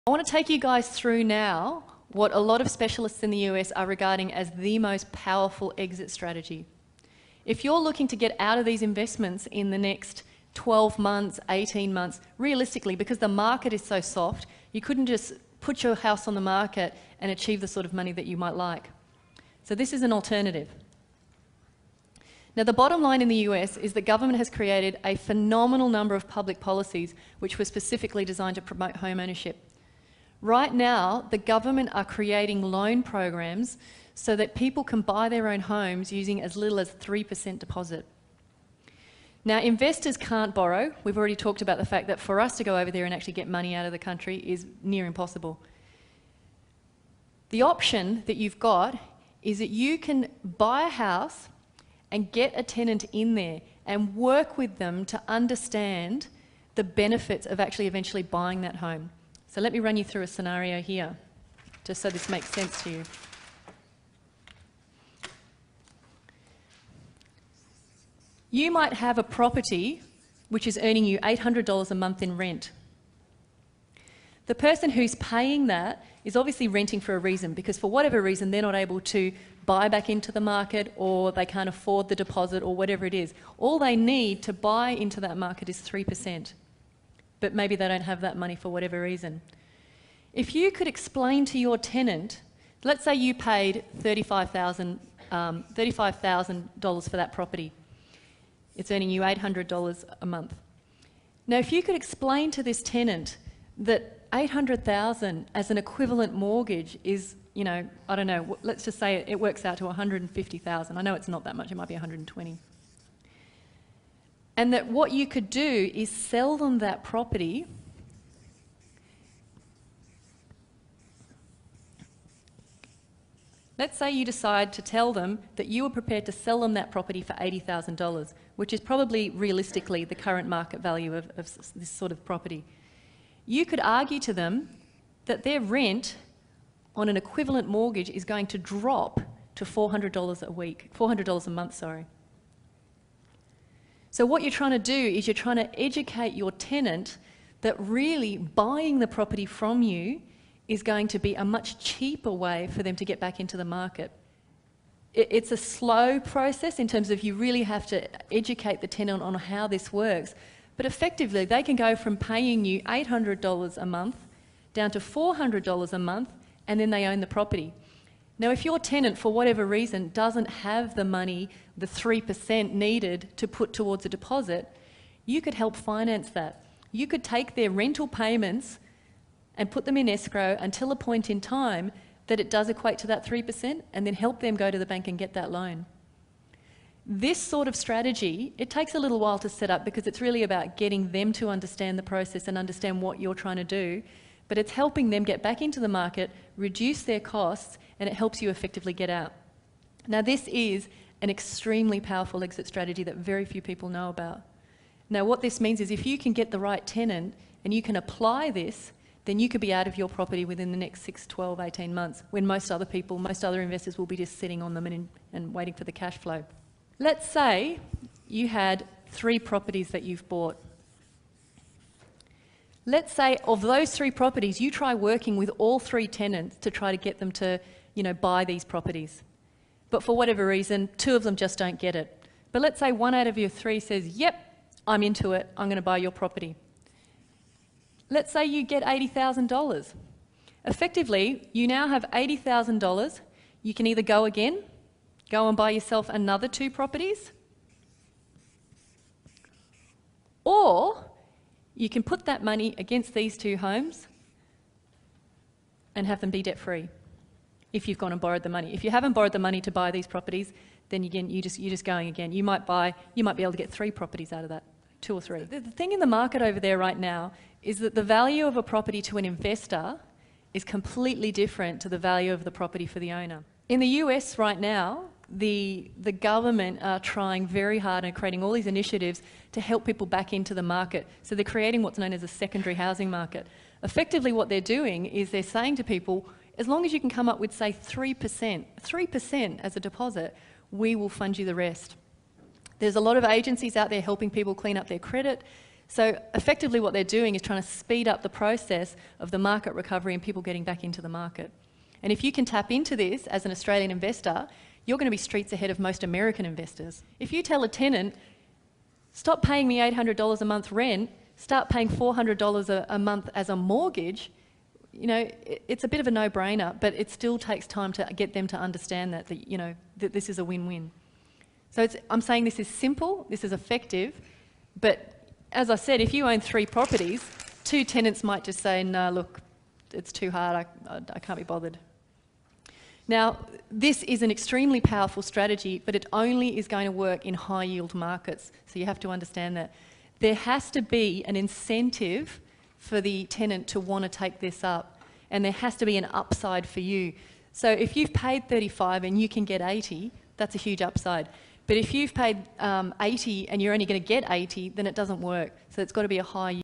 I want to take you guys through now what a lot of specialists in the US are regarding as the most powerful exit strategy. If you're looking to get out of these investments in the next 12 months, 18 months, realistically, because the market is so soft, you couldn't just put your house on the market and achieve the sort of money that you might like. So this is an alternative. Now, the bottom line in the US is that government has created a phenomenal number of public policies which were specifically designed to promote home ownership. Right now, the government are creating loan programs so that people can buy their own homes using as little as 3% deposit. Now, investors can't borrow. We've already talked about the fact that for us to go over there and actually get money out of the country is near impossible. The option that you've got is that you can buy a house and get a tenant in there and work with them to understand the benefits of actually eventually buying that home. So let me run you through a scenario here, just so this makes sense to you. You might have a property which is earning you $800 a month in rent. The person who's paying that is obviously renting for a reason, because for whatever reason they're not able to buy back into the market, or they can't afford the deposit, or whatever it is. All they need to buy into that market is 3%. But maybe they don't have that money for whatever reason. If you could explain to your tenant, let's say you paid $35,000 for that property. It's earning you $800 a month. Now, if you could explain to this tenant that $800,000 as an equivalent mortgage is, you know, I don't know, let's just say it works out to $150,000. I know it's not that much, it might be $120,000. And that what you could do is sell them that property Let's say you decide to tell them that you are prepared to sell them that property for $80,000, which is probably realistically the current market value of this sort of property. You could argue to them that their rent on an equivalent mortgage is going to drop to $400 a month, sorry. So what you're trying to do is you're trying to educate your tenant that really buying the property from you is going to be a much cheaper way for them to get back into the market. It's a slow process in terms of you really have to educate the tenant on how this works. But effectively, they can go from paying you $800 a month down to $400 a month, and then they own the property. Now, if your tenant, for whatever reason, doesn't have the money, the 3% needed to put towards a deposit, you could help finance that. You could take their rental payments and put them in escrow until a point in time that it does equate to that 3%, and then help them go to the bank and get that loan. This sort of strategy, it takes a little while to set up because it's really about getting them to understand the process and understand what you're trying to do, but it's helping them get back into the market, reduce their costs, and it helps you effectively get out. Now, this is an extremely powerful exit strategy that very few people know about. Now, what this means is if you can get the right tenant and you can apply this, then you could be out of your property within the next 6, 12, 18 months, when most other people, most other investors will be just sitting on them and waiting for the cash flow. Let's say you had 3 properties that you've bought. Let's say of those 3 properties, you try working with all 3 tenants to try to get them to, buy these properties. But for whatever reason, 2 of them just don't get it. But let's say 1 out of your 3 says, yep, I'm into it, I'm going to buy your property. Let's say you get $80,000. Effectively, you now have $80,000. You can either go and buy yourself another 2 properties, or you can put that money against these 2 homes and have them be debt-free if you've gone and borrowed the money. If you haven't borrowed the money to buy these properties, then again, you're just going again. You might be able to get 3 properties out of that, 2 or 3. The thing in the market over there right now is that the value of a property to an investor is completely different to the value of the property for the owner. In the US right now, the government are trying very hard and creating all these initiatives to help people back into the market. So they're creating what's known as a secondary housing market. Effectively what they're doing is they're saying to people, as long as you can come up with, say, 3% as a deposit, we will fund you the rest. There's a lot of agencies out there helping people clean up their credit. So effectively what they're doing is trying to speed up the process of the market recovery and people getting back into the market. And if you can tap into this as an Australian investor, you're going to be streets ahead of most American investors. If you tell a tenant, stop paying me $800 a month rent, start paying $400 a month as a mortgage, you know, it's a bit of a no-brainer, but it still takes time to get them to understand that you know, that this is a win-win. So I'm saying this is simple, this is effective, but as I said, if you own 3 properties, 2 tenants might just say, no, look, it's too hard, I can't be bothered. Now, this is an extremely powerful strategy, but it only is going to work in high-yield markets, so you have to understand that. There has to be an incentive for the tenant to want to take this up, and there has to be an upside for you. So if you've paid 35 and you can get 80, that's a huge upside. But if you've paid 80 and you're only going to get 80, then it doesn't work. So it's got to be a high